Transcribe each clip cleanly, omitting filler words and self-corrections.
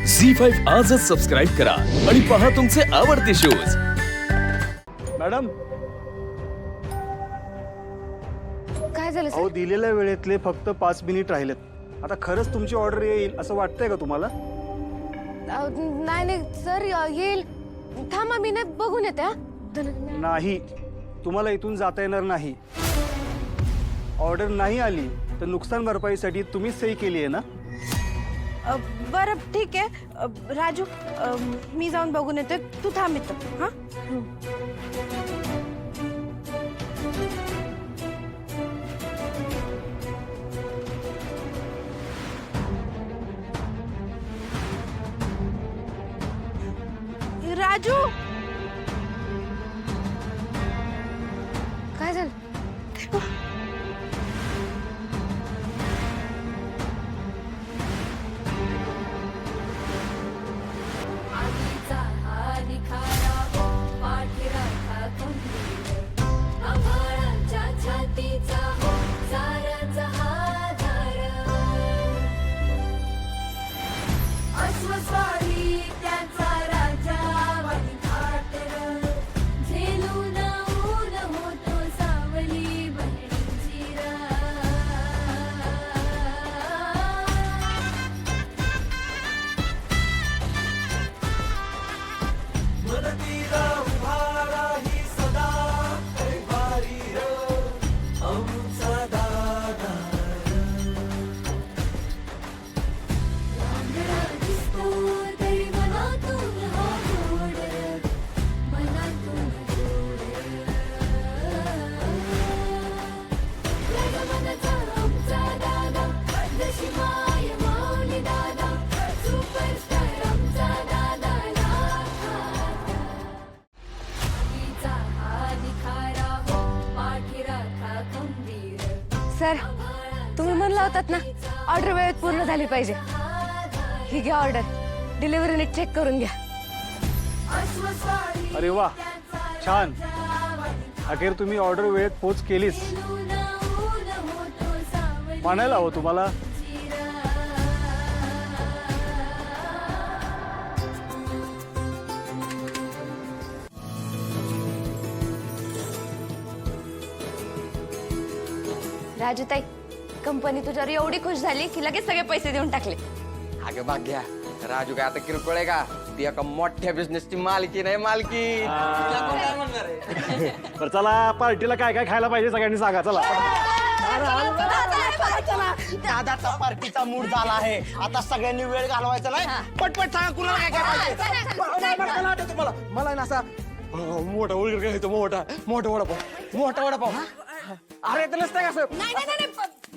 झी5 आजच सबस्क्राईब करा आणि पहा तुमचे आवडते शोज। मॅडम, काय झालं अहो दिलेल्या वेळेतले फक्त 5 मिनिट राहिलेत। आता खरंच तुमची ऑर्डर येईल असं वाटतंय का तुम्हाला? नाही नाही सर येईल, थांबा मी नाही बघून येते। नाही, तुम्हाला इथून जाता येणार नाही। ऑर्डर नाही आली तर नुकसान भरपाईसाठी तुम्हीच सही केली आहे ना? बरं ठीक आहे राजू, मी जाऊन बघून येते, तू थांब इथं। हां राजू, काय झालं? सर तुम्ही म्हणला होतात ना ऑर्डर वेळेत पूर्ण झाली पाहिजे। ही घ्या ऑर्डर, डिलिव्हरी नीट चेक करून घ्या। अरे वा, छान। अखेर तुम्ही ऑर्डर वेळेत पोच केलीच, म्हणायला हवं तुम्हाला। राजूताई, कंपनी तुझ्यावर एवढी खुश झाली की लगेच सगळे पैसे देऊन टाकले। अगं भाग्या, राजू काय आता किरकोळ आहे का? ती एका मोठ्या बिझनेसची मालकी नाही मालकी। तर चला, पार्टीला काय काय खायला पाहिजे सगळ्यांनी सांगा। चला दादाचा पार्टीचा मूड झाला आहे, आता सगळ्यांनी वेळ घालवायचा नाही। पटपट सांगा कुणाला काय काय पाहिजे। तुम्हाला मला ना असा मोठा उलगर काय होतो, मोठा वडापाव। अरे तर नसतं कसं। नाही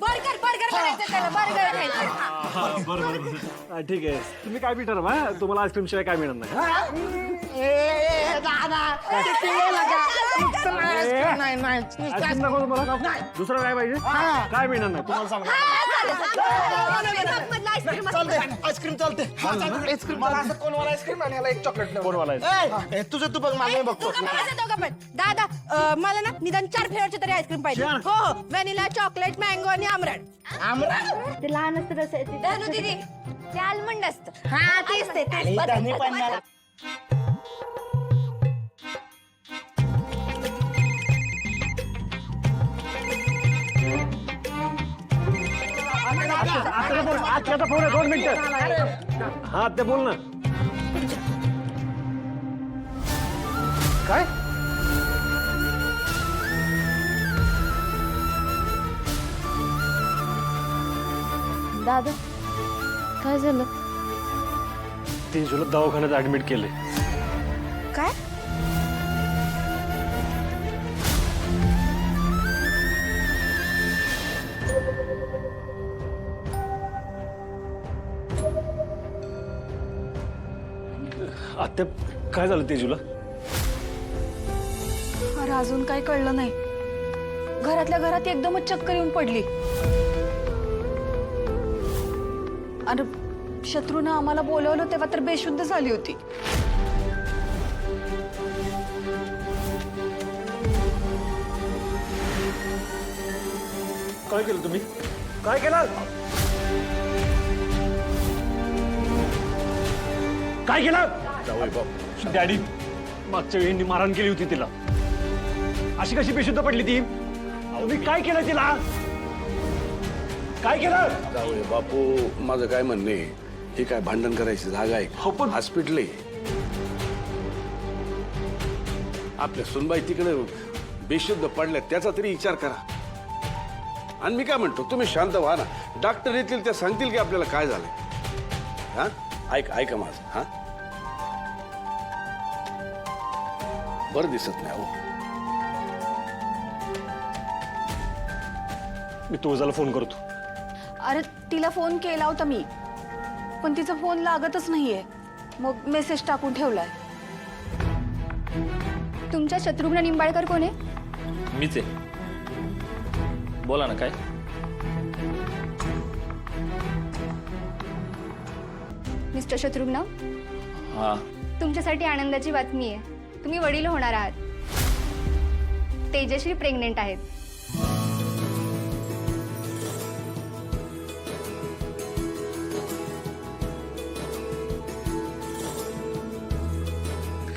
बर्गर करायचं त्याला, बर्गर खायचं। बरं ठीक आहे, तुम्ही काय बी ठरवा, तुम्हाला आईस्क्रीम शिवाय काय मिळणार नाही। आईस्क्रीम नको तुम्हाला? दुसरं काय पाहिजे? काय मिळणार नाही तुम्हाला सांगा। आईस्क्रीम चालते। मला असं कोणवाला आईस्क्रीम आणि याला एक चॉकलेट कोणवाला आहे? तुझं तू बघ, माझं बघतो। दादा, मला ना निदान 4 फ्लेवरचे तरी आईस्क्रीम पाहिजे। हो हो, व्हॅनिला, चॉकलेट, मँगो आणि आमरड। ते लहान असतं तसं दानू दीदी, ते आलमंड असतं। हा तेच ते आता फोन आहे, 2 मिनिटं। हा ते बोल ना। काय? दादा काय झालं? तेजूला दवाखान्यात ऍडमिट केले। काय? आत्या, काय झालं तेजूला? अरे अजून काही कळलं नाही। घरातल्या घरात एकदमच चक्कर येऊन पडली। अरे शत्रूनं आम्हाला बोलवलं तेव्हा तर बेशुद्ध झाली होती। काय केलं तुम्ही? काय केलं? काय केलं डॅडी मागच्या वेळी मारहाण केली होती तिला अशी कशी बेशुद्ध पडली ती अहो मी काय केलं तिला काय केलं जाऊया बापू माझं काय म्हणणे हे काय भांडण करायची जागा हो, आहे पण- हॉस्पिटल आहे आपल्या सुनबाई तिकडे बेशुद्ध पडल्या त्याचा तरी विचार करा आणि मी काय म्हणतो तुम्ही शांत व्हा ना डॉक्टर येतील त्या सांगतील की आपल्याला काय झालंय हा ऐका माझं हा बरं दिसत नाही हो मी तुळजाला फोन करतो अरे तिला फोन केला होता मी पण तिचा फोन लागतच नाहीये मग मेसेज टाकून ठेवलाय. तुमच्या शत्रुघ्न निंबाळकर कोण आहे? मीच आहे बोला ना काय मिस्टर शत्रुघ्न हा तुमच्यासाठी आनंदाची बातमी आहे. तुम्ही वडील होणार आहात. तेजश्री प्रेग्नेंट आहेत.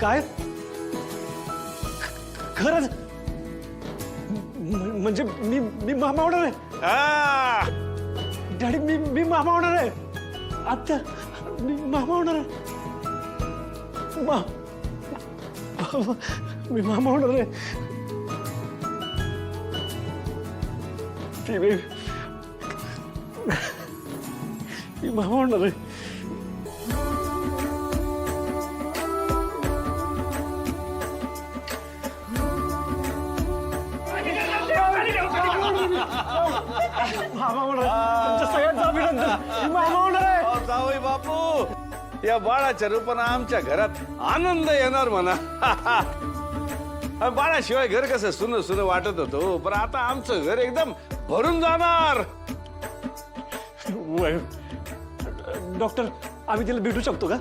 काय खरंच म्हणजे मी मामा होणार आहे डॅडी मी मामा होणार आहे आत्या मी मामा होणार आहे मी मामा होणार आहे मी मामा होणार आहे मामा होणार आहे तुमच्या सगळ्यांचं अभिनंदन मी मामा होणार आहे जावई बापू या बाळाच्या रूपानं आमच्या घरात आनंद येणार म्हणा बाळाशिवाय घर कसं सुन सुन वाटत होतो पण आता आमचं घर एकदम भरून जाणार डॉक्टर आम्ही तिला भेटू शकतो का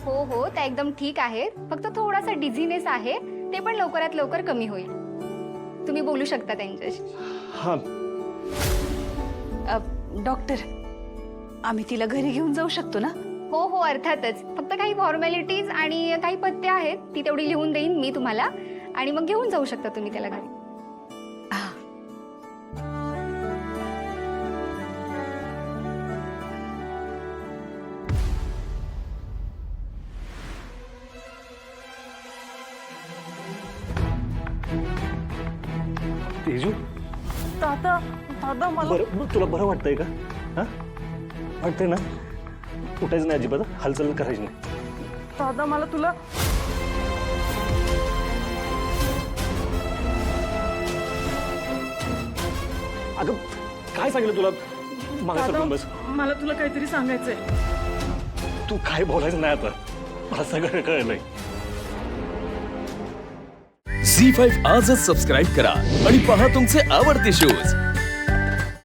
हो हो त्या एकदम ठीक आहेत. फक्त थोडासा डिझीनेस आहे. ते पण लवकरात लवकर कमी होईल. तुम्ही बोलू शकता त्यांच्याशी. हा डॉक्टर आम्ही तिला घरी घेऊन जाऊ शकतो ना. हो हो अर्थातच. फक्त काही फॉर्मॅलिटीज आणि काही पत्ते आहेत ती तेवढी लिहून देईन मी तुम्हाला आणि मग घेऊन जाऊ शकता तुम्ही त्याला घरी. तेजू दादा दादा मला बरं तुला बरं वाटतंय का हा वाटतंय ना उठायचं नाही अजिबात हालचाल करायची नाही दादा मला तुला अगं काय सांगितलं तुला मागासरून बस मला तुला काहीतरी सांगायचंय. तू काय बोलायचं नाही आता मला सगळं कळलंय झी 5 आजच सबस्क्राईब करा आणि पहा तुमचे आवडते शोज